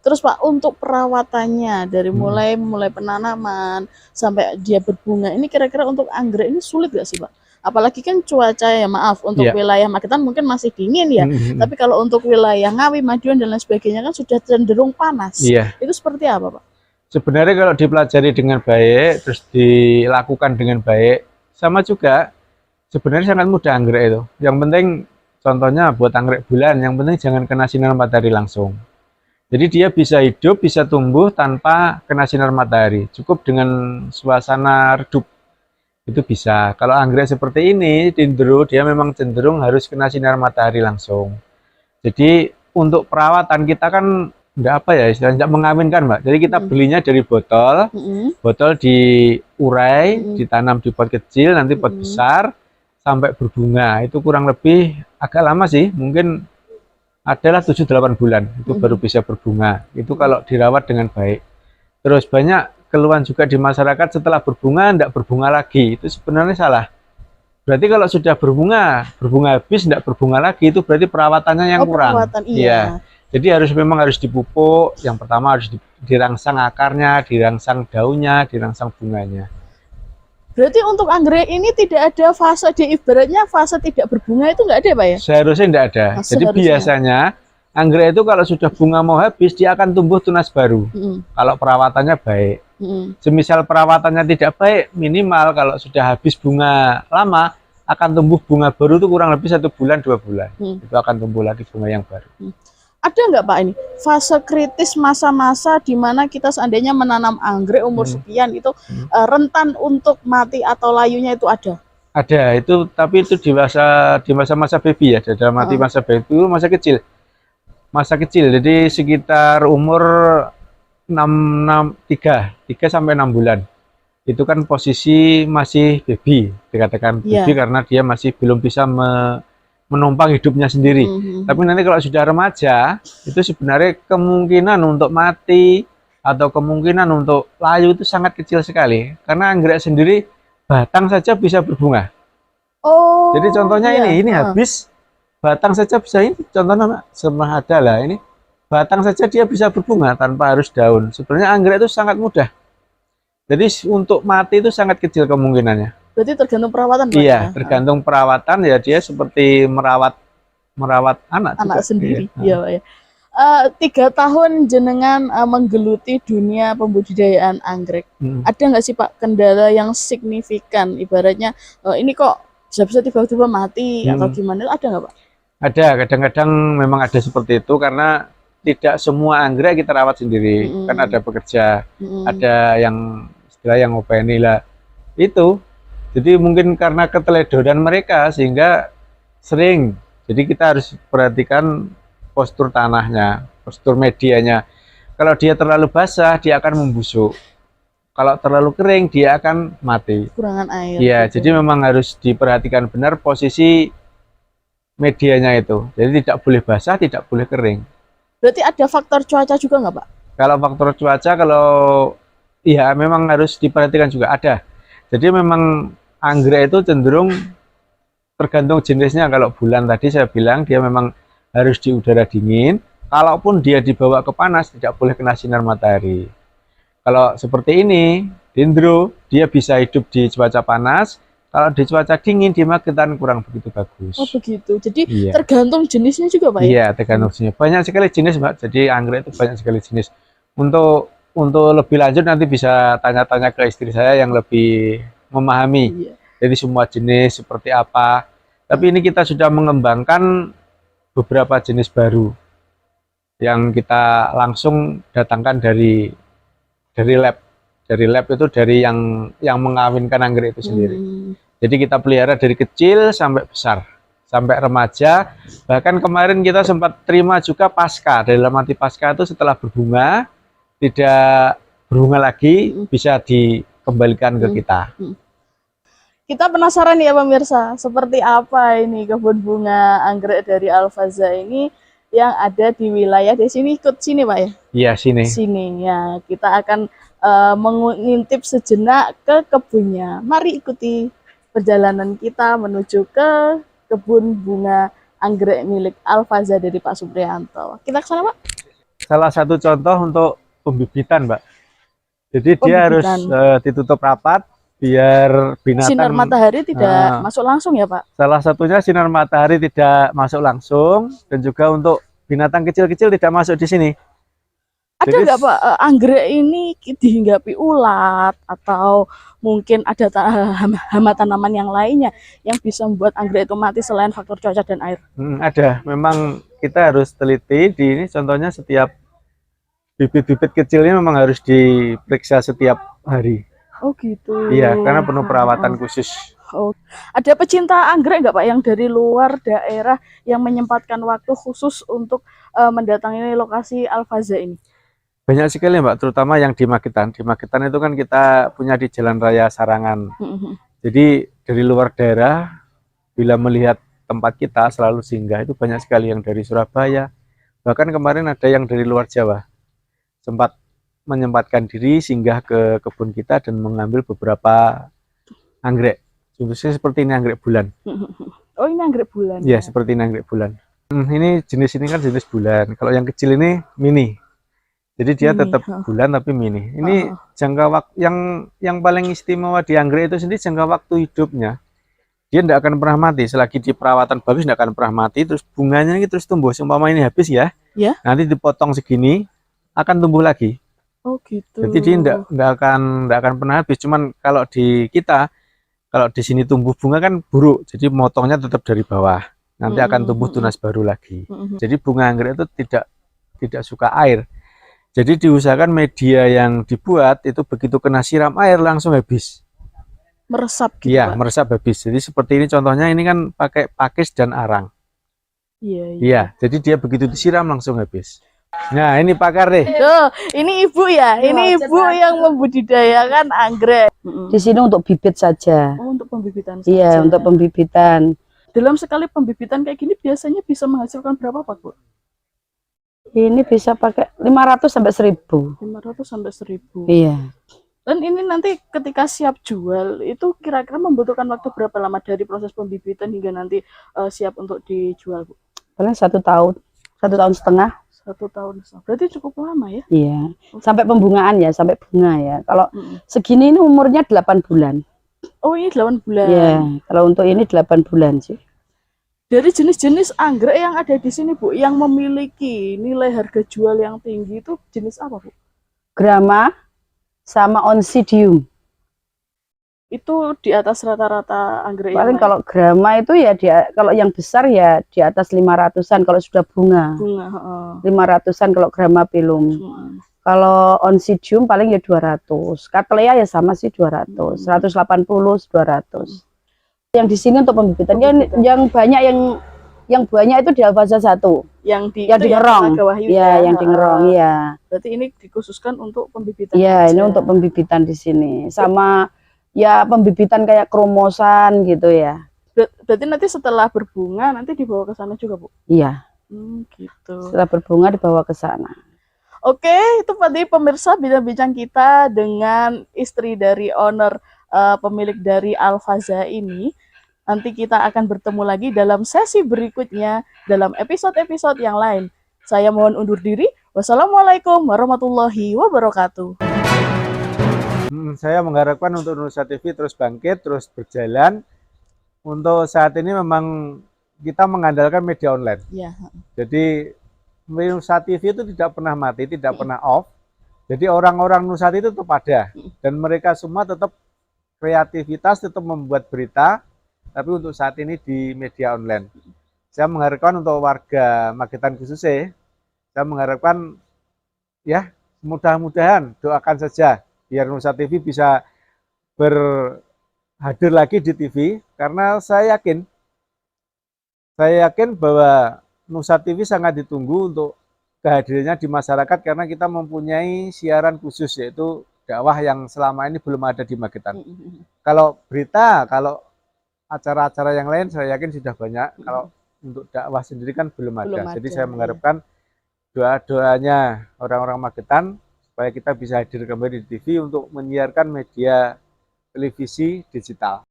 Terus Pak, untuk perawatannya dari mulai penanaman sampai dia berbunga, ini kira-kira untuk anggrek ini sulit gak sih Pak? Apalagi kan cuaca ya, maaf, untuk Iya. wilayah Magetan mungkin masih dingin ya, Mm-mm. tapi kalau untuk wilayah Ngawi, Madiun dan lain sebagainya kan sudah cenderung panas. Iya. Itu seperti apa Pak? Sebenarnya kalau dipelajari dengan baik, terus dilakukan dengan baik, sama juga. Sebenarnya sangat mudah anggrek itu. Yang penting, contohnya buat anggrek bulan, yang penting jangan kena sinar matahari langsung. Jadi dia bisa hidup, bisa tumbuh tanpa kena sinar matahari. Cukup dengan suasana redup, itu bisa. Kalau anggrek seperti ini, tindro, dia memang cenderung harus kena sinar matahari langsung. Jadi untuk perawatan kita kan nggak apa ya, istilahnya nggak mengawinkan Mbak. Jadi kita Mm-mm. belinya dari botol, Mm-mm. botol diurai, Mm-mm. ditanam di pot kecil, nanti pot Mm-mm. besar, sampai berbunga. Itu kurang lebih agak lama sih, mungkin adalah 7-8 bulan itu baru Mm-mm. bisa berbunga. Itu kalau dirawat dengan baik. Terus banyak keluhan juga di masyarakat setelah berbunga tidak berbunga lagi. Itu sebenarnya salah. Berarti kalau sudah berbunga, berbunga habis tidak berbunga lagi, itu berarti perawatannya yang Oh, kurang. perawatan, iya. Iya. Jadi memang harus dipupuk. Yang pertama harus dirangsang akarnya, dirangsang daunnya, dirangsang bunganya. Berarti untuk anggrek ini tidak ada fase, di ibaratnya fase tidak berbunga itu nggak ada Pak ya? Seharusnya tidak ada. Nah, Jadi seharusnya. biasanya anggrek itu kalau sudah bunga mau habis, dia akan tumbuh tunas baru. Mm-mm. Kalau perawatannya baik. Mm-mm. Semisal perawatannya tidak baik, minimal kalau sudah habis bunga lama, akan tumbuh bunga baru itu kurang lebih 1 bulan 2 bulan. Mm. Itu akan tumbuh lagi bunga yang baru. Mm. Ada nggak Pak ini fase kritis, masa-masa di mana kita seandainya menanam anggrek umur sekian itu rentan untuk mati atau layunya itu ada? Ada itu, tapi itu di masa-masa baby ya, dalam arti Uh, masa baby itu masa kecil, jadi sekitar umur 3 sampai 6 bulan. Itu kan posisi masih baby, dikatakan baby yeah. karena dia masih belum bisa menumpang hidupnya sendiri. Tapi nanti kalau sudah remaja, itu sebenarnya kemungkinan untuk mati atau kemungkinan untuk layu itu sangat kecil sekali. Karena anggrek sendiri batang saja bisa berbunga. Oh, Jadi contohnya iya. ini habis batang saja bisa, ini contohnya semua ada lah ini. Batang saja dia bisa berbunga tanpa harus daun. Sebenarnya anggrek itu sangat mudah. Jadi untuk mati itu sangat kecil kemungkinannya. Berarti tergantung perawatan Pak Iya, ya? tergantung perawatan ya, dia seperti merawat anak Anak juga. sendiri, Iya. iya Pak ya. 3 tahun jenengan menggeluti dunia pembudidayaan anggrek. Ada nggak sih Pak kendala yang signifikan? Ibaratnya ini kok bisa-bisa tiba-tiba mati atau gimana? Ada nggak Pak? Ada, kadang-kadang memang ada seperti itu karena tidak semua anggrek kita rawat sendiri. Kan ada pekerja, ada yang istilah yang ngopeni lah. Itu. Jadi mungkin karena keteledoran mereka sehingga sering. Jadi kita harus perhatikan postur tanahnya, postur medianya. Kalau dia terlalu basah, dia akan membusuk. Kalau terlalu kering, dia akan mati. Kurangan air. Iya, gitu. jadi memang harus diperhatikan benar posisi medianya itu. Jadi tidak boleh basah, tidak boleh kering. Berarti ada faktor cuaca juga nggak Pak? Kalau faktor cuaca, kalau iya memang harus diperhatikan juga ada. Jadi memang anggrek itu cenderung tergantung jenisnya. Kalau bulan tadi saya bilang dia memang harus di udara dingin. Kalaupun dia dibawa ke panas, tidak boleh kena sinar matahari. Kalau seperti ini, dendro, dia bisa hidup di cuaca panas. Kalau di cuaca dingin, di Magetan kurang begitu bagus. Oh begitu. Jadi tergantung jenisnya juga Pak ya? Iya, tergantung jenis. Banyak sekali jenis Mbak. Jadi anggrek itu banyak sekali jenis. Untuk lebih lanjut nanti bisa tanya-tanya ke istri saya yang lebih memahami. Iya. Jadi semua jenis seperti apa. Tapi ini kita sudah mengembangkan beberapa jenis baru yang kita langsung datangkan dari lab. Dari lab itu dari yang mengawinkan anggrek itu sendiri. Jadi kita pelihara dari kecil sampai besar, sampai remaja. Bahkan kemarin kita sempat terima juga pasca. Dalam arti pasca itu setelah berbunga, tidak berbunga lagi, bisa dikembalikan ke kita. Kita penasaran ya pemirsa, seperti apa ini kebun bunga anggrek dari Al-Faza ini yang ada di wilayah di sini. Ikut sini Pak ya? Iya, sini. Sini ya, kita akan mengintip sejenak ke kebunnya. Mari ikuti perjalanan kita menuju ke kebun bunga anggrek milik Al-Faza dari Pak Supriyanto. Kita ke sana Pak? salah satu contoh untuk pembibitan, Mbak. Jadi dia harus Pembibitan. ditutup rapat biar Sinar binatang. matahari tidak eh, masuk langsung ya, Pak? Salah satunya sinar matahari tidak masuk langsung, dan juga untuk binatang kecil-kecil tidak masuk di sini. Ada Jadi nggak Pak, anggrek ini dihinggapi ulat atau mungkin ada hama tanaman yang lainnya yang bisa membuat anggrek itu mati selain faktor cuaca dan air? ada, memang kita harus teliti di ini. Contohnya setiap bibit-bibit kecilnya memang harus diperiksa setiap hari. Oh gitu. Iya, karena penuh perawatan khusus. Oh, ada pecinta anggrek nggak Pak yang dari luar daerah yang menyempatkan waktu khusus untuk mendatangi lokasi Al-Faza ini? Banyak sekali, Mbak, terutama yang di Magetan. Di Magetan itu kan kita punya di Jalan Raya Sarangan. Jadi dari luar daerah, bila melihat tempat kita selalu singgah, itu banyak sekali yang dari Surabaya. Bahkan kemarin ada yang dari luar Jawa. Sempat menyempatkan diri singgah ke kebun kita dan mengambil beberapa anggrek. Contohnya seperti ini anggrek bulan. Oh, ini anggrek bulan. Ya, seperti ini anggrek bulan. Ini jenis ini kan jenis bulan. Kalau yang kecil ini mini. Jadi dia Mini, tetap bulan tapi mini. Ini jangka waktu yang paling istimewa di anggrek itu sendiri, jangka waktu hidupnya. Dia tidak akan pernah mati selagi di perawatan bagus, tidak akan pernah mati. Terus bunganya ini terus tumbuh. Seumpama ini habis ya, Ya. nanti dipotong segini akan tumbuh lagi. Oh gitu. Jadi dia tidak akan pernah habis. Cuman kalau di kita, kalau di sini tumbuh bunga kan buruk, jadi motongnya tetap dari bawah. Nanti akan tumbuh tunas baru lagi. Jadi bunga anggrek itu tidak suka air. Jadi diusahakan media yang dibuat itu begitu kena siram air langsung habis. Meresap gitu, Iya, Pak? meresap habis. Jadi seperti ini contohnya, ini kan pakai pakis dan arang. Iya, iya. Iya, jadi dia begitu disiram langsung habis. Nah, ini pakar deh. Tuh, ini ibu ya, ini ibu yang membudidayakan anggrek. Di sini untuk bibit saja. Oh, untuk pembibitan saja. Iya, untuk pembibitan. Dalam sekali pembibitan kayak gini biasanya bisa menghasilkan berapa, Pak, Bu? Ini bisa pakai 500 sampai 1000. 500 sampai 1000. Iya. Dan ini nanti ketika siap jual itu kira-kira membutuhkan waktu berapa lama dari proses pembibitan hingga nanti siap untuk dijual, Bu? Paling 1 tahun, 1,5 tahun. 1 tahun. Berarti cukup lama ya? Iya. Sampai pembungaan ya, sampai bunga ya. Kalau segini ini umurnya 8 bulan. Oh, ini 8 bulan. Iya, kalau untuk ini 8 bulan sih. Dari jenis-jenis anggrek yang ada di sini, Bu, yang memiliki nilai harga jual yang tinggi itu jenis apa, Bu? Grama sama Oncidium. Itu di atas rata-rata anggrek Paling yang kalau grama itu ya kalau yang besar ya di atas 500-an kalau sudah bunga. bunga, 500-an kalau grama pilum. Kalau Oncidium paling ya 200. Cattleya ya sama sih 200, 180, 200. Yang di sini untuk pembibitan yang banyak yang banyak itu di Al-Faza 1. Yang di Ngerong. Ya, yang di Ngerong ya. Berarti ini dikhususkan untuk pembibitan. Iya, ini untuk pembibitan di sini. Sama ya pembibitan kayak kromosan gitu ya. Berarti nanti setelah berbunga nanti dibawa ke sana juga, Bu? Iya. Gitu. Setelah berbunga dibawa ke sana. Oke, itu tadi pemirsa bincang-bincang kita dengan istri dari owner pemilik dari Al-Faza ini. Nanti kita akan bertemu lagi dalam sesi berikutnya dalam episode-episode yang lain. Saya mohon undur diri. Wassalamualaikum warahmatullahi wabarakatuh. Saya mengharapkan untuk Nusa TV terus bangkit, terus berjalan. Untuk saat ini memang kita mengandalkan media online. Ya. Jadi Nusa TV itu tidak pernah mati, tidak pernah off. Jadi orang-orang Nusa itu tetap ada. Dan mereka semua tetap kreativitas, tetap membuat berita, tapi untuk saat ini di media online. Saya mengharapkan untuk warga Magetan khususnya, saya mengharapkan ya mudah-mudahan doakan saja biar Nusa TV bisa berhadir lagi di TV, karena saya yakin bahwa Nusa TV sangat ditunggu untuk kehadirannya di masyarakat, karena kita mempunyai siaran khusus yaitu dakwah yang selama ini belum ada di Magetan. Kalau berita, kalau acara-acara yang lain saya yakin sudah banyak. Kalau untuk dakwah sendiri kan belum ada. Jadi saya mengharapkan doa-doanya orang-orang Magetan supaya kita bisa hadir kembali di TV untuk menyiarkan media televisi digital.